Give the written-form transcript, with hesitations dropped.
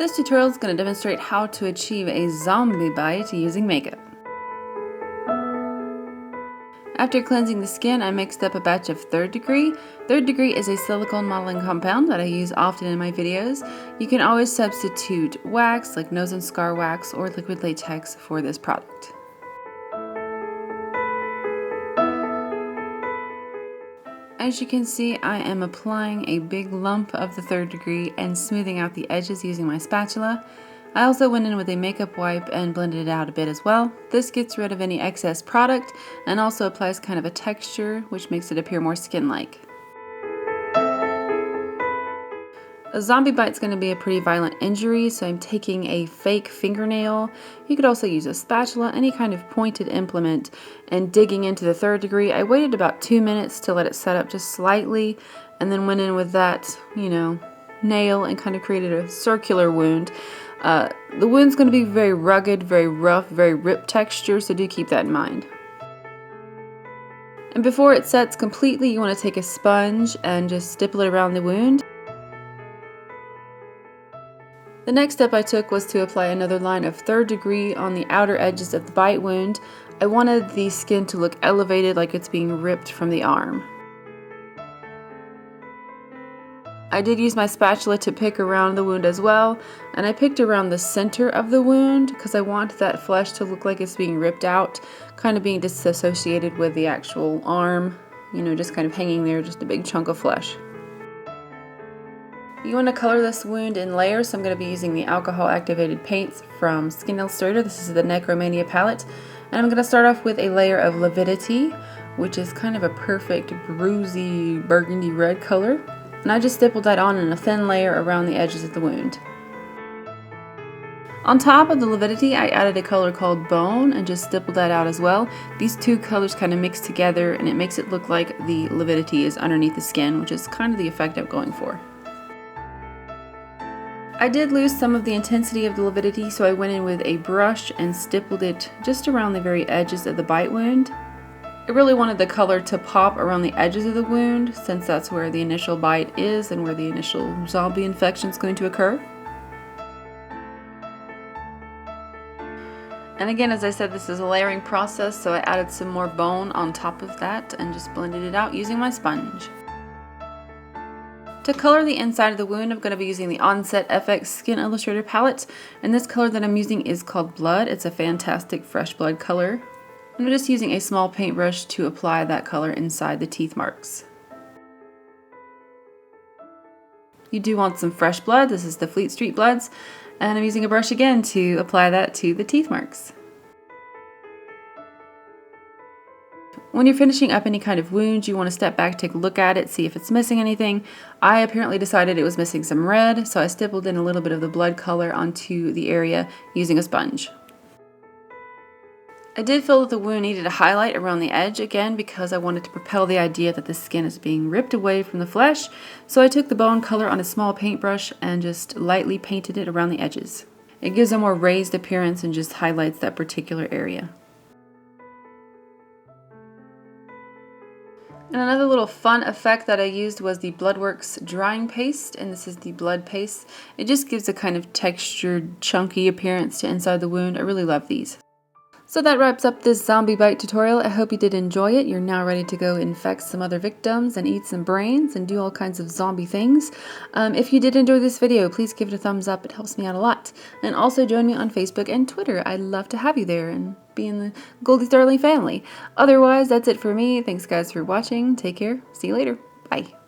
this tutorial is going to demonstrate how to achieve a zombie bite using makeup. After cleansing the skin, I mixed up a batch of 3rd Degree. 3rd Degree is a silicone modeling compound that I use often in my videos. You can always substitute wax, like nose and scar wax, or liquid latex for this product. As you can see, I am applying a big lump of the 3rd Degree and smoothing out the edges using my spatula. I also went in with a makeup wipe and blended it out a bit as well. This gets rid of any excess product and also applies kind of a texture, which makes it appear more skin-like. A zombie bite is going to be a pretty violent injury, so I'm taking a fake fingernail. You could also use a spatula, any kind of pointed implement, and digging into the 3rd Degree. I waited about 2 minutes to let it set up just slightly, and then went in with that, nail and kind of created a circular wound. The wound's going to be very rugged, very rough, very ripped texture, so do keep that in mind. And before it sets completely, you want to take a sponge and just stipple it around the wound. The next step I took was to apply another line of 3rd Degree on the outer edges of the bite wound. I wanted the skin to look elevated, like it's being ripped from the arm. I did use my spatula to pick around the wound as well, and I picked around the center of the wound because I want that flesh to look like it's being ripped out, kind of being disassociated with the actual arm, just kind of hanging there, just a big chunk of flesh. You want to color this wound in layers, so I'm going to be using the alcohol activated paints from Illustrator. This is the Necromania palette, and I'm going to start off with a layer of Lividity, which is kind of a perfect bruisey burgundy red color. And I just stippled that on in a thin layer around the edges of the wound. On top of the Lividity, I added a color called Bone and just stippled that out as well. These two colors kind of mix together and it makes it look like the Lividity is underneath the skin, which is kind of the effect I'm going for. I did lose some of the intensity of the Lividity, so I went in with a brush and stippled it just around the very edges of the bite wound. I really wanted the color to pop around the edges of the wound, since that's where the initial bite is and where the initial zombie infection is going to occur. And again, as I said, this is a layering process, so I added some more bone on top of that and just blended it out using my sponge. To color the inside of the wound, I'm going to be using the Onset FX Skin Illustrator palette, and this color that I'm using is called Blood. It's a fantastic fresh blood color. I'm just using a small paintbrush to apply that color inside the teeth marks. You do want some fresh blood. This is the Fleet Street Bloods, and I'm using a brush again to apply that to the teeth marks. When you're finishing up any kind of wound, you want to step back, take a look at it, see if it's missing anything. I apparently decided it was missing some red, so I stippled in a little bit of the blood color onto the area using a sponge. I did feel that the wound needed a highlight around the edge again because I wanted to propel the idea that the skin is being ripped away from the flesh, so I took the bone color on a small paintbrush and just lightly painted it around the edges. It gives a more raised appearance and just highlights that particular area. And another little fun effect that I used was the Bloodworks drying paste, and this is the blood paste. It just gives a kind of textured, chunky appearance to inside the wound. I really love these. So that wraps up this zombie bite tutorial. I hope you did enjoy it. You're now ready to go infect some other victims and eat some brains and do all kinds of zombie things. If you did enjoy this video, please give it a thumbs up. It helps me out a lot. And also join me on Facebook and Twitter. I'd love to have you there and be in the goldiestarling family. Otherwise, that's it for me. Thanks guys for watching. Take care. See you later. Bye.